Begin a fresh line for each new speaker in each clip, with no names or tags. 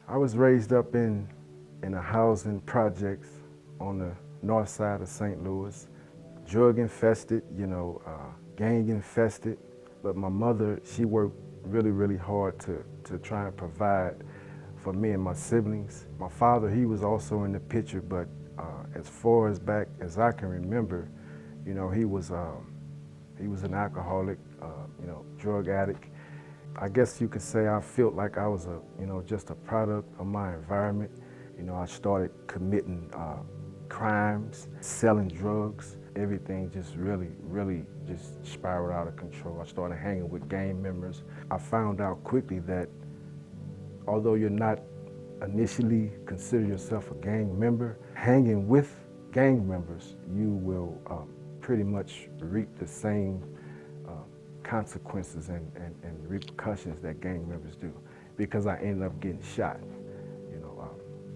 I was raised up in a housing projects on the north side of St. Louis, drug infested, gang infested. But my mother, she worked really, really hard to try and provide for me and my siblings. My father, he was also in the picture, but as far as back as I can remember, he was an alcoholic, drug addict. I guess you could say I felt like I was just a product of my environment. I started committing crimes, selling drugs. Everything just really, really just spiraled out of control. I started hanging with gang members. I found out quickly that although you're not initially consider yourself a gang member, hanging with gang members, you will pretty much reap the same uh, consequences and repercussions that gang members do. Because I ended up getting shot,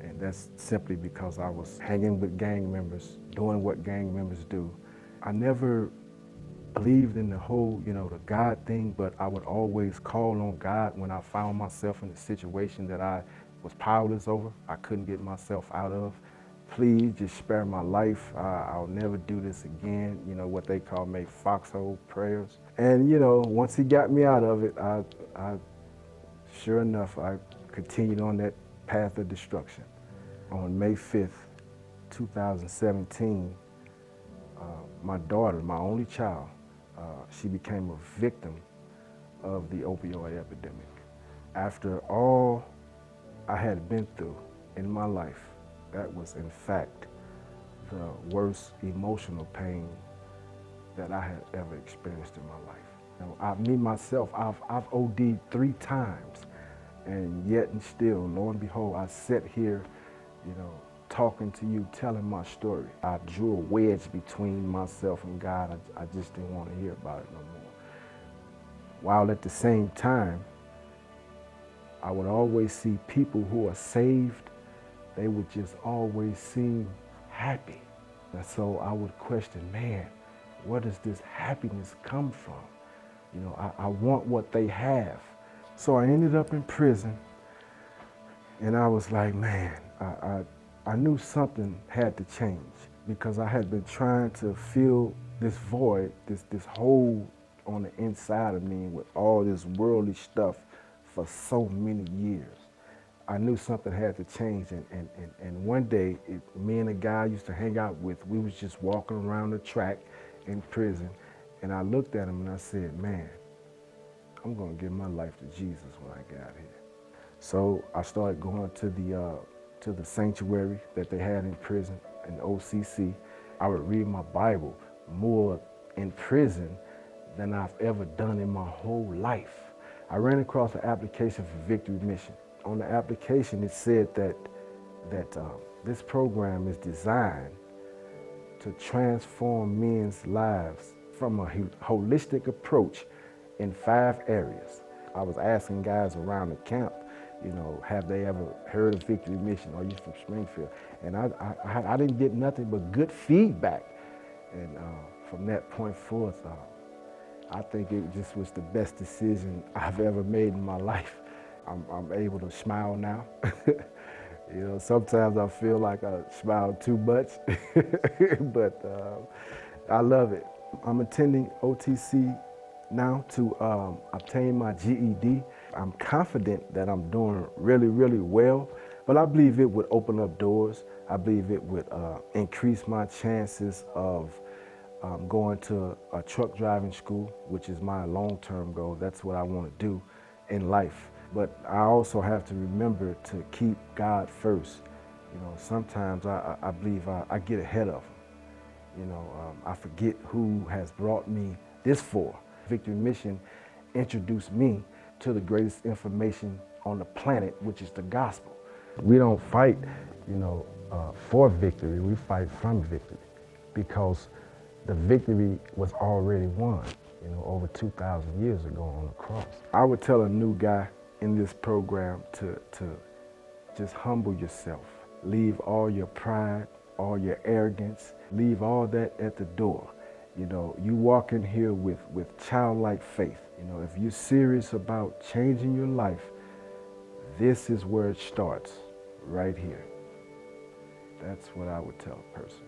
and that's simply because I was hanging with gang members, doing what gang members do. I never believed in the whole, the God thing, but I would always call on God when I found myself in a situation that I was powerless over, I couldn't get myself out of. Please just spare my life. I'll never do this again. What they call make foxhole prayers. And once he got me out of it, I sure enough, I continued on that path of destruction. On May 5th, 2017, my daughter, my only child, she became a victim of the opioid epidemic. After all I had been through in my life, that was in fact the worst emotional pain that I had ever experienced in my life. Me myself, I've OD'd 3 times, and yet and still, lo and behold, I sit here, talking to you, telling my story. I drew a wedge between myself and God. I just didn't want to hear about it no more. While at the same time, I would always see people who are saved, they would just always seem happy. And so I would question, man, where does this happiness come from? I want what they have. So I ended up in prison, and I was like, man, I knew something had to change because I had been trying to fill this void, this hole on the inside of me with all this worldly stuff for so many years. I knew something had to change, and one day, me and a guy I used to hang out with, we was just walking around the track in prison, and I looked at him and I said, man, I'm gonna give my life to Jesus when I get out here. So I started going to the sanctuary that they had in prison, in OCC. I would read my Bible more in prison than I've ever done in my whole life. I ran across an application for Victory Mission. On the application, it said that this program is designed to transform men's lives from a holistic approach in 5 areas. I was asking guys around the camp, have they ever heard of Victory Mission? Are you from Springfield? And I didn't get nothing but good feedback. And from that point forth, I think it just was the best decision I've ever made in my life. I'm able to smile now. Sometimes I feel like I smile too much, but I love it. I'm attending OTC now to obtain my GED. I'm confident that I'm doing really, really well, but I believe it would open up doors. I believe it would increase my chances of going to a truck driving school, which is my long-term goal. That's what I want to do in life. But I also have to remember to keep God first. Sometimes I believe I get ahead of him. I forget who has brought me this far. Victory Mission introduced me to the greatest information on the planet, which is the gospel. We don't fight, for victory. We fight from victory because the victory was already won, over 2,000 years ago on the cross. I would tell a new guy in this program to just humble yourself. Leave all your pride, all your arrogance, leave all that at the door. You walk in here with childlike faith. If you're serious about changing your life, This is where it starts, right here. That's what I would tell a person.